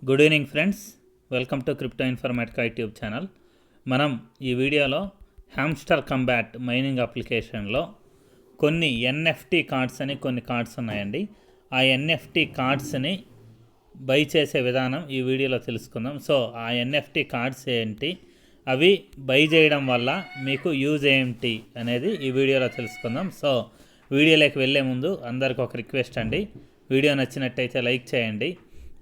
Good evening friends, welcome to crypto Informatica YouTube channel. మనం ఈ వీడియోలో హ్యామ్స్టర్ కంబాట్ మైనింగ్ అప్లికేషన్లో కొన్ని ఎన్ఎఫ్టీ కార్డ్స్ అని కొన్ని కార్డ్స్ ఉన్నాయండి. ఆ ఎన్ఎఫ్టీ కార్డ్స్ని బై చేసే విధానం ఈ వీడియోలో తెలుసుకుందాం. సో ఆ ఎన్ఎఫ్టీ కార్డ్స్ ఏంటి, అవి బై చేయడం వల్ల మీకు యూజ్ ఏంటి అనేది ఈ వీడియోలో తెలుసుకుందాం. సో వీడియోలోకి వెళ్ళే ముందు అందరికి ఒక రిక్వెస్ట్ అండి, వీడియో నచ్చినట్టయితే లైక్ చేయండి,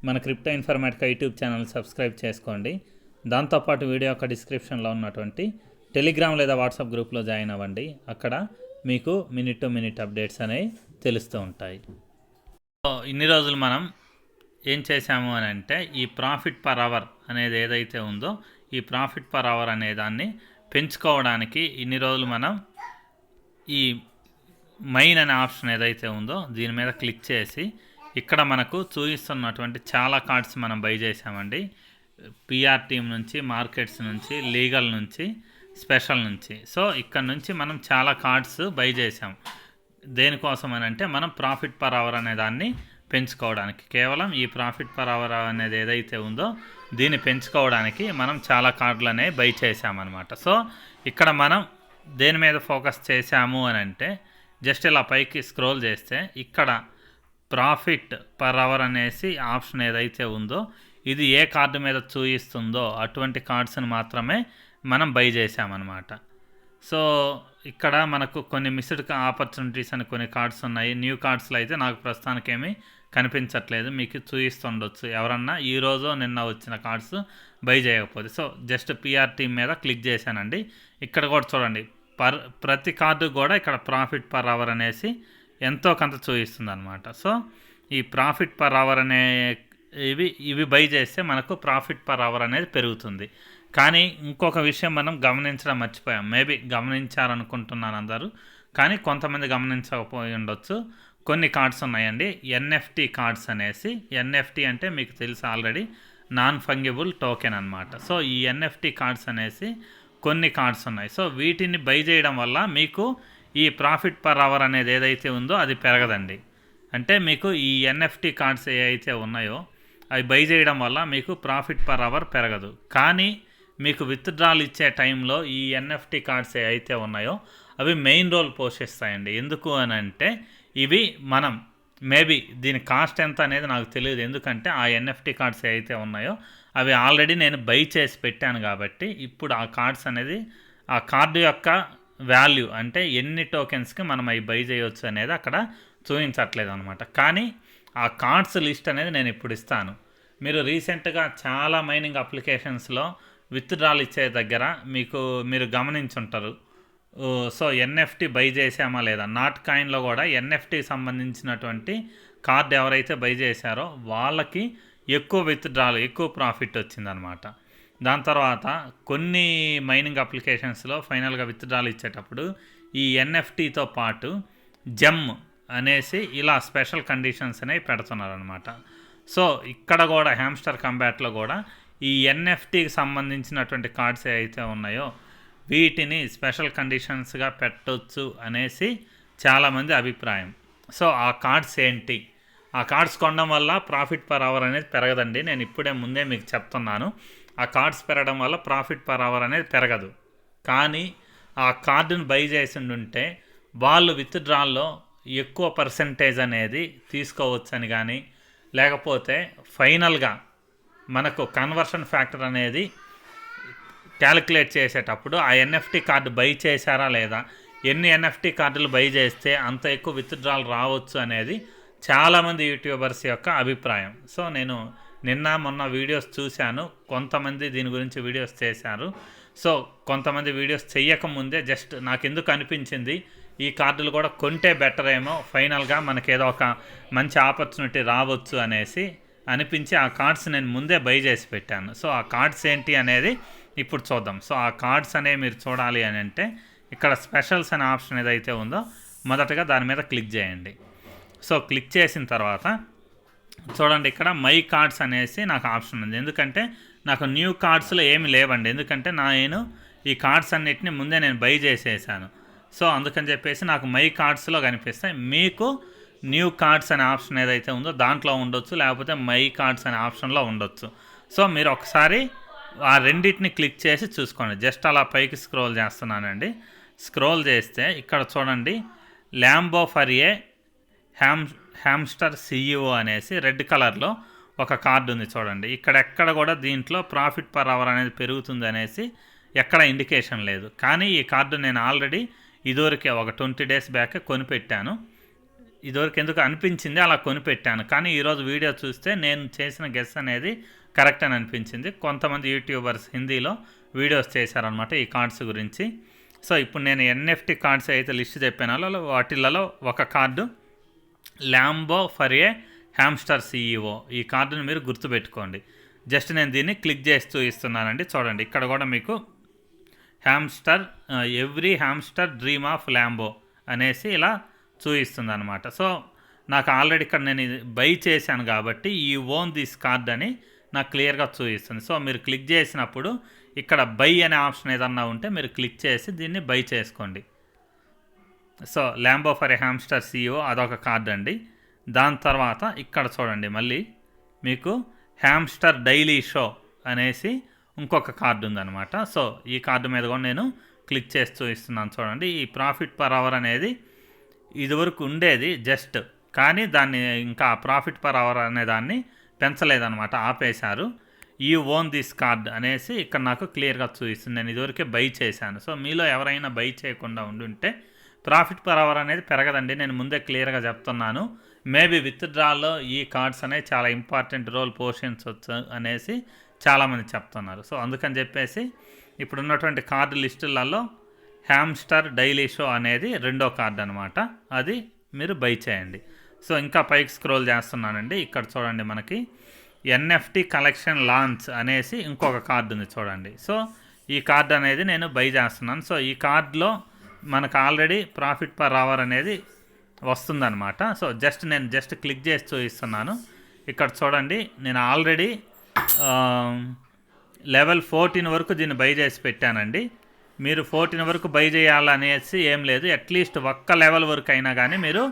మన crypto Informatica YouTube channel subscribe చేసుకోండి. దాంతోపాటు వీడియో యొక్క డిస్క్రిప్షన్లో ఉన్నటువంటి టెలిగ్రామ్ లేదా వాట్సాప్ గ్రూప్లో జాయిన్ అవ్వండి. అక్కడ మీకు మినిట్ టు మినిట్ అప్డేట్స్ అనేవి తెలుస్తూ ఉంటాయి. సో ఇన్ని రోజులు మనం ఏం చేశాము అని అంటే, ఈ ప్రాఫిట్ పర్ అవర్ అనేది ఏదైతే ఉందో, ఈ ప్రాఫిట్ పర్ అవర్ అనే దాన్ని పెంచుకోవడానికి ఇన్ని రోజులు మనం ఈ మైన్ అనే ఆప్షన్ ఏదైతే ఉందో దీని మీద క్లిక్ చేసి ఇక్కడ మనకు చూపిస్తున్నటువంటి చాలా కార్డ్స్ మనం బై చేసామండి. పిఆర్ టీమ్ నుంచి, మార్కెట్స్ నుంచి, లీగల్ నుంచి, స్పెషల్ నుంచి. సో ఇక్కడ నుంచి మనం చాలా కార్డ్స్ బై చేసాం. దేనికోసం అని అంటే, మనం ప్రాఫిట్ పర్ అవర్ అనే దాన్ని పెంచుకోవడానికి, కేవలం ఈ ప్రాఫిట్ పర్ అవర్ అనేది ఏదైతే ఉందో దీన్ని పెంచుకోవడానికి మనం చాలా కార్డులు అనేవి బై చేసామన్నమాట. సో ఇక్కడ మనం దేని మీద ఫోకస్ చేసాము అని అంటే, జస్ట్ ఇలా పైకి స్క్రోల్ చేస్తే ఇక్కడ ప్రాఫిట్ పర్ అవర్ అనేసి ఆప్షన్ ఏదైతే ఉందో, ఇది ఏ కార్డు మీద చూపిస్తుందో అటువంటి కార్డ్స్ని మాత్రమే మనం బై చేసామన్నమాట. సో ఇక్కడ మనకు కొన్ని మిస్డ్ ఆపర్చునిటీస్ అని కొన్ని కార్డ్స్ ఉన్నాయి. న్యూ కార్డ్స్లో అయితే నాకు ప్రస్తుతానికి ఏమీ కనిపించట్లేదు, మీకు చూపిస్తుండొచ్చు ఎవరన్నా ఈరోజు నిన్న వచ్చిన కార్డ్స్ బై చేయకపోతే. సో జస్ట్ పిఆర్ టీమ్ మీద క్లిక్ చేశానండి. ఇక్కడ కూడా చూడండి, ప్రతి కార్డు కూడా ఇక్కడ ప్రాఫిట్ పర్ అవర్ అనేసి ఎంతో కొంత చూపిస్తుంది అనమాట. సో ఈ ప్రాఫిట్ పర్ అవర్ అనే ఇవి బై చేస్తే మనకు ప్రాఫిట్ పర్ అవర్ అనేది పెరుగుతుంది. కానీ ఇంకొక విషయం మనం గమనించడం మర్చిపోయాం. మేబీ గమనించారనుకుంటున్నాను అందరూ, కానీ కొంతమంది గమనించకపోయి ఉండొచ్చు. కొన్ని కార్డ్స్ ఉన్నాయండి, ఎన్ఎఫ్టీ కార్డ్స్ అనేసి. ఎన్ఎఫ్టీ అంటే మీకు తెలుసు ఆల్రెడీ, నాన్ ఫంగిబుల్ టోకెన్ అనమాట. సో ఈ ఎన్ఎఫ్టీ కార్డ్స్ అనేసి కొన్ని కార్డ్స్ ఉన్నాయి. సో వీటిని బై చేయడం వల్ల మీకు ఈ ప్రాఫిట్ పర్ అవర్ అనేది ఏదైతే ఉందో అది పెరగదండి. అంటే మీకు ఈ ఎన్ఎఫ్టీ కార్డ్స్ ఏవైతే ఉన్నాయో అవి బై చేయడం వల్ల మీకు ప్రాఫిట్ పర్ అవర్ పెరగదు. కానీ మీకు విత్డ్రాల్ ఇచ్చే టైంలో ఈ ఎన్ఎఫ్టీ కార్డ్స్ ఏవైతే ఉన్నాయో అవి మెయిన్ రోల్ పోషిస్తాయండి. ఎందుకు అని అంటే, ఇవి మనం మేబీ దీని కాస్ట్ ఎంత అనేది నాకు తెలియదు, ఎందుకంటే ఆ ఎన్ఎఫ్టీ కార్డ్స్ ఏవైతే ఉన్నాయో అవి ఆల్రెడీ నేను బై చేసి పెట్టాను కాబట్టి ఇప్పుడు ఆ కార్డ్స్ అనేది, ఆ కార్డు యొక్క వాల్యూ అంటే ఎన్ని టోకెన్స్కి మనం అవి బై చేయవచ్చు అనేది అక్కడ చూపించట్లేదు అనమాట. కానీ ఆ కార్డ్స్ లిస్ట్ అనేది నేను ఇప్పుడు ఇస్తాను. మీరు రీసెంట్గా చాలా మైనింగ్ అప్లికేషన్స్లో విత్డ్రాల్ ఇచ్చే దగ్గర మీరు గమనించుంటారు. సో ఎన్ఎఫ్టీ బై చేసామా లేదా, నాట్ కాయిన్లో కూడా ఎన్ఎఫ్టీ సంబంధించినటువంటి కార్డు ఎవరైతే బై చేశారో వాళ్ళకి ఎక్కువ విత్డ్రాల్, ఎక్కువ ప్రాఫిట్ వచ్చిందనమాట. దాని తర్వాత కొన్ని మైనింగ్ అప్లికేషన్స్లో ఫైనల్గా విత్డ్రాల్ ఇచ్చేటప్పుడు ఈ ఎన్ఎఫ్టీతో పాటు జెమ్ అనేసి ఇలా స్పెషల్ కండిషన్స్ అనేవి పెడుతున్నారనమాట. సో ఇక్కడ కూడా హ్యామ్స్టర్ కంబాట్లో కూడా ఈ ఎన్ఎఫ్టీకి సంబంధించినటువంటి కార్డ్స్ ఏవైతే ఉన్నాయో వీటిని స్పెషల్ కండిషన్స్గా పెట్టొచ్చు అనేసి చాలామంది అభిప్రాయం. సో ఆ కార్డ్స్ ఏంటి, ఆ కార్డ్స్ కొనడం వల్ల ప్రాఫిట్ పర్ అవర్ అనేది పెరగదండి. నేను ఇప్పుడే ముందే మీకు చెప్తున్నాను, ఆ కార్డ్స్ పెరగడం వల్ల ప్రాఫిట్ పర్ అవర్ అనేది పెరగదు. కానీ ఆ కార్డును బై చేసి ఉంటే వాళ్ళు విత్డ్రాల్లో ఎక్కువ పర్సంటేజ్ అనేది తీసుకోవచ్చని కానీ, లేకపోతే ఫైనల్గా మనకు కన్వర్షన్ ఫ్యాక్టర్ అనేది క్యాలిక్యులేట్ చేసేటప్పుడు ఆ ఎన్ఎఫ్టీ కార్డు బై చేశారా లేదా, ఎన్ని ఎన్ఎఫ్టీ కార్డులు బై చేస్తే అంత ఎక్కువ విత్డ్రాల్ రావచ్చు అనేది చాలామంది యూట్యూబర్స్ యొక్క అభిప్రాయం. సో నేను నిన్న మొన్న వీడియోస్ చూశాను, కొంతమంది దీని గురించి వీడియోస్ చేశారు. సో కొంతమంది వీడియోస్ చెయ్యకముందే జస్ట్ నాకు ఎందుకు అనిపించింది, ఈ కార్డులు కూడా కొంటే బెటర్ ఏమో, ఫైనల్గా మనకేదో ఒక మంచి ఆపర్చునిటీ రావచ్చు అనేసి అనిపించి ఆ కార్డ్స్ నేను ముందే బై చేసి పెట్టాను. సో ఆ కార్డ్స్ ఏంటి అనేది ఇప్పుడు చూద్దాం. సో ఆ కార్డ్స్ అనేవి మీరు చూడాలి అని అంటే, ఇక్కడ స్పెషల్స్ అనే ఆప్షన్ ఏదైతే ఉందో మొదటగా దాని మీద క్లిక్ చేయండి. సో క్లిక్ చేసిన తర్వాత చూడండి, ఇక్కడ మై కార్డ్స్ అనేసి నాకు ఆప్షన్ ఉంది. ఎందుకంటే నాకు న్యూ కార్డ్స్లో ఏమి లేవండి, ఎందుకంటే నేను ఈ కార్డ్స్ అన్నిటిని ముందే నేను బై చేసేసాను. సో అందుకని చెప్పేసి నాకు మై కార్డ్స్లో కనిపిస్తాయి. మీకు న్యూ కార్డ్స్ అనే ఆప్షన్ ఏదైతే ఉందో దాంట్లో ఉండొచ్చు, లేకపోతే మై కార్డ్స్ అనే ఆప్షన్లో ఉండొచ్చు. సో మీరు ఒకసారి ఆ రెండింటిని క్లిక్ చేసి చూసుకోండి. జస్ట్ అలా పైకి స్క్రోల్ చేస్తున్నానండి. స్క్రోల్ చేస్తే ఇక్కడ చూడండి, Lambo for a hamster CEO అనేసి రెడ్ కలర్లో ఒక కార్డు ఉంది చూడండి. ఇక్కడెక్కడ కూడా దీంట్లో ప్రాఫిట్ పర్ అవర్ అనేది పెరుగుతుంది అనేసి ఎక్కడ ఇండికేషన్ లేదు. కానీ ఈ కార్డు నేను ఆల్రెడీ ఇదివరకే ఒక 20 days బ్యాక్ కొనిపెట్టాను. ఇదివరకు ఎందుకు అనిపించింది అలా కొనిపెట్టాను. కానీ ఈరోజు వీడియో చూస్తే నేను చేసిన గెస్ అనేది కరెక్ట్ అని అనిపించింది. కొంతమంది యూట్యూబర్స్ హిందీలో వీడియోస్ చేశారనమాట ఈ కార్డ్స్ గురించి. సో ఇప్పుడు నేను ఎన్ఎఫ్టీ కార్డ్స్ అయితే లిస్ట్ చెప్పానో వాటిలలో ఒక card Lambo for a hamster CEO. ఈ కార్డుని మీరు గుర్తుపెట్టుకోండి. జస్ట్ నేను దీన్ని క్లిక్ చేస్తూ ఇస్తున్నానండి. చూడండి ఇక్కడ కూడా మీకు hamster every hamster dream of Lambo అనేసి ఇలా చూపిస్తుంది అనమాట. సో నాకు ఆల్రెడీ ఇక్కడ నేను బై చేశాను కాబట్టి ఈ ఓన్ దిస్ కార్డ్ అని నాకు క్లియర్గా చూపిస్తుంది. సో మీరు క్లిక్ చేసినప్పుడు ఇక్కడ బై అనే ఆప్షన్ ఏదన్నా ఉంటే మీరు క్లిక్ చేసి దీన్ని బై చేసుకోండి. So Lambo for a hamster CEO అదొక కార్డ్ అండి. దాని తర్వాత ఇక్కడ చూడండి మళ్ళీ మీకు హ్యామ్స్టర్ డైలీ షో అనేసి ఇంకొక కార్డు ఉందన్నమాట. సో ఈ కార్డు మీద కూడా నేను క్లిక్ చేస్తూ ఇస్తున్నాను చూడండి. ఈ ప్రాఫిట్ పర్ అవర్ అనేది ఇదివరకు ఉండేది జస్ట్, కానీ దాన్ని ఇంకా ప్రాఫిట్ పర్ అవర్ అనే దాన్ని పెంచలేదన్నమాట, ఆపేశారు. ఈ ఓన్ దిస్ కార్డ్ అనేసి ఇక్కడ నాకు క్లియర్గా చూపిస్తుంది. నేను ఇదివరకే బై చేశాను. సో మీలో ఎవరైనా బై చేయకుండా ఉండుంటే ప్రాఫిట్ పర్ అవర్ అనేది పెరగదండి, నేను ముందే క్లియర్గా చెప్తున్నాను. మేబీ విత్డ్రాల్లో ఈ కార్డ్స్ అనేవి చాలా ఇంపార్టెంట్ రోల్ పోషించవచ్చు అనేసి చాలామంది చెప్తున్నారు. సో అందుకని చెప్పేసి ఇప్పుడున్నటువంటి కార్డు లిస్టులలో హ్యామ్స్టర్ డైలీ షో అనేది రెండో కార్డు అనమాట. అది మీరు బై చేయండి. సో ఇంకా పైకి స్క్రోల్ చేస్తున్నానండి. ఇక్కడ చూడండి మనకి ఎన్ఎఫ్టీ కలెక్షన్ లాంచ్ అనేసి ఇంకొక కార్డు ఉంది చూడండి. సో ఈ కార్డు అనేది నేను బై చేస్తున్నాను. సో ఈ కార్డులో మనకు ఆల్రెడీ ప్రాఫిట్ పర్ అవర్ అనేది వస్తుందన్నమాట. సో నేను జస్ట్ క్లిక్ చేసి చూపిస్తున్నాను. ఇక్కడ చూడండి నేను ఆల్రెడీ లెవెల్ 14 వరకు దీన్ని బై చేసి పెట్టానండి. మీరు 14 వరకు బై చేయాలనేసి ఏం లేదు, అట్లీస్ట్ ఒక్క లెవెల్ వరకు అయినా కానీ మీరు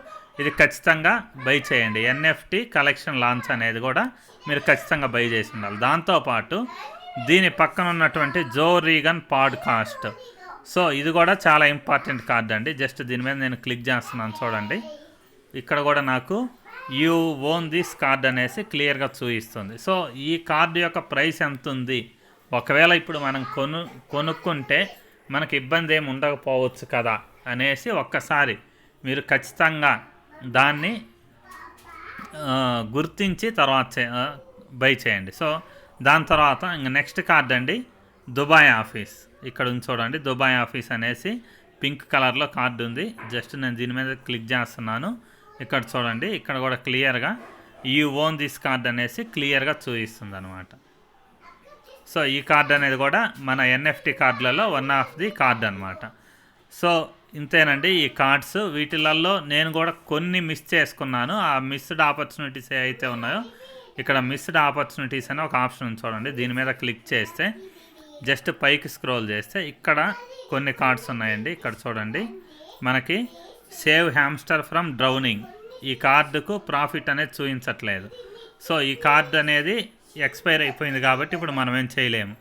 ఇది ఖచ్చితంగా బై చేయండి. ఎన్ఎఫ్టీ కలెక్షన్ లాంచ్ అనేది కూడా మీరు ఖచ్చితంగా బై చేసి ఉండాలి. దాంతోపాటు దీని పక్కన ఉన్నటువంటి జో రీగన్ పాడ్కాస్ట్, సో ఇది కూడా చాలా ఇంపార్టెంట్ కార్డ్ అండి. జస్ట్ దీని మీద నేను క్లిక్ చేస్తున్నాను చూడండి. ఇక్కడ కూడా నాకు యూ ఓన్ దిస్ కార్డ్ అనేసి క్లియర్గా చూపిస్తుంది. సో ఈ కార్డు యొక్క ప్రైస్ ఎంత ఉంది, ఒకవేళ ఇప్పుడు మనం కొనుక్కుంటే మనకి ఇబ్బంది ఏమి ఉండకపోవచ్చు కదా అనేసి ఒక్కసారి మీరు ఖచ్చితంగా దాన్ని గుర్తించి తర్వాత బై చేయండి. సో దాని తర్వాత ఇంకా నెక్స్ట్ కార్డ్ అండి దుబాయ్ ఆఫీస్. ఇక్కడ ఉంది చూడండి, దుబాయ్ ఆఫీస్ అనేసి పింక్ కలర్లో కార్డు ఉంది. జస్ట్ నేను దీని మీద క్లిక్ చేస్తున్నాను. ఇక్కడ చూడండి, ఇక్కడ కూడా క్లియర్గా యూ ఓన్ దిస్ కార్డ్ అనేసి క్లియర్గా చూపిస్తుంది అనమాట. సో ఈ కార్డ్ అనేది కూడా మన ఎన్ఎఫ్టీ కార్డులలో వన్ ఆఫ్ ది కార్డ్ అనమాట. సో ఇంతేనండి ఈ కార్డ్స్. వీటిలలో నేను కూడా కొన్ని మిస్ చేసుకున్నాను. ఆ మిస్డ్ ఆపర్చునిటీస్ అయితే ఉన్నాయో ఇక్కడ మిస్డ్ ఆపర్చునిటీస్ అనే ఒక ఆప్షన్ ఉంది చూడండి. దీని మీద క్లిక్ చేస్తే జస్ట్ పైకి స్క్రోల్ చేస్తే ఇక్కడ కొన్ని కార్డ్స్ ఉన్నాయండి. ఇక్కడ చూడండి మనకి సేవ్ హ్యామ్స్టర్ ఫ్రమ్ డ్రౌనింగ్, ఈ కార్డుకు ప్రాఫిట్ అనేది చూపించట్లేదు. సో ఈ కార్డు అనేది ఎక్స్పైర్ అయిపోయింది కాబట్టి ఇప్పుడు మనం ఏం చేయలేము.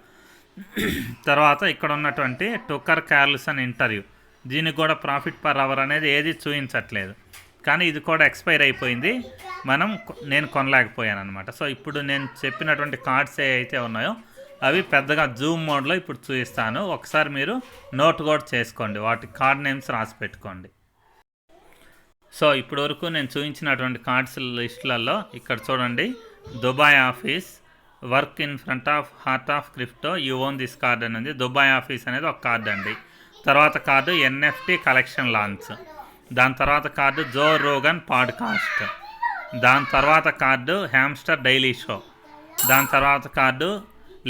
తర్వాత ఇక్కడ ఉన్నటువంటి టుక్కర్ కార్ల్సన్ ఇంటర్వ్యూ, దీనికి కూడా ప్రాఫిట్ పర్ అవర్ అనేది ఏది చూపించట్లేదు, కానీ ఇది కూడా ఎక్స్పైర్ అయిపోయింది, నేను కొనలేకపోయాను అనమాట. సో ఇప్పుడు నేను చెప్పినటువంటి కార్డ్స్ ఏవైతే ఉన్నాయో అవి పెద్దగా జూమ్ మోడ్లో ఇప్పుడు చూపిస్తాను. ఒకసారి మీరు నోట్ కూడా చేసుకోండి, వాటి కార్డ్ నేమ్స్ రాసి పెట్టుకోండి. సో ఇప్పటి వరకు నేను చూపించినటువంటి కార్డ్స్ లిస్టులలో ఇక్కడ చూడండి, Dubai office, work in front of heart of crypto, you own this card అనేది దుబాయ్ ఆఫీస్ అనేది ఒక కార్డు అండి. తర్వాత కార్డు ఎన్ఎఫ్టీ కలెక్షన్ లాంచ్, దాని తర్వాత కార్డు జో రోగన్ పాడ్కాస్ట్, దాని తర్వాత కార్డు హ్యామ్స్టర్ డైలీ షో, దాని తర్వాత card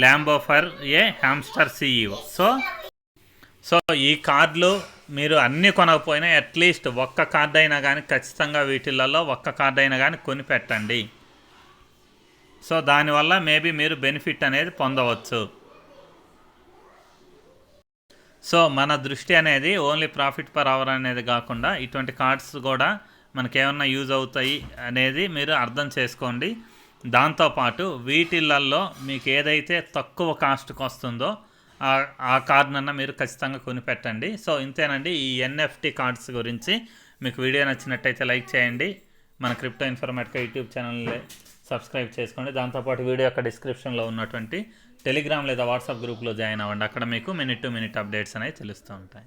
Lambo for a hamster CEO. So ఈ కార్డులు మీరు అన్నీ కొనకపోయినా అట్లీస్ట్ ఒక్క కార్డు అయినా కానీ ఖచ్చితంగా వీటిలలో ఒక్క కార్డు అయినా కానీ కొని పెట్టండి. సో దానివల్ల మేబీ మీరు బెనిఫిట్ అనేది పొందవచ్చు. సో మన దృష్టి అనేది ఓన్లీ ప్రాఫిట్ పర్ అవర్ అనేది కాకుండా ఇటువంటి కార్డ్స్ కూడా మనకేమన్నా యూజ్ అవుతాయి అనేది మీరు అర్థం చేసుకోండి. దాంతోపాటు వీటిలల్లో మీకు ఏదైతే తక్కువ కాస్ట్కి వస్తుందో ఆ కార్డ్నన్నా మీరు ఖచ్చితంగా కొనిపెట్టండి. సో ఇంతేనండి ఈ ఎన్ఎఫ్టీ కార్డ్స్ గురించి. మీకు వీడియో నచ్చినట్టయితే లైక్ చేయండి. మన క్రిప్టో ఇన్ఫర్మేటికా యూట్యూబ్ ఛానల్ని సబ్స్క్రైబ్ చేసుకోండి. దాంతోపాటు వీడియో యొక్క డిస్క్రిప్షన్లో ఉన్నటువంటి టెలిగ్రామ్ లేదా వాట్సాప్ గ్రూప్లో జాయిన్ అవ్వండి. అక్కడ మీకు మినిట్ టు మినిట్ అప్డేట్స్ అనేవి తెలుస్తూ ఉంటాయి.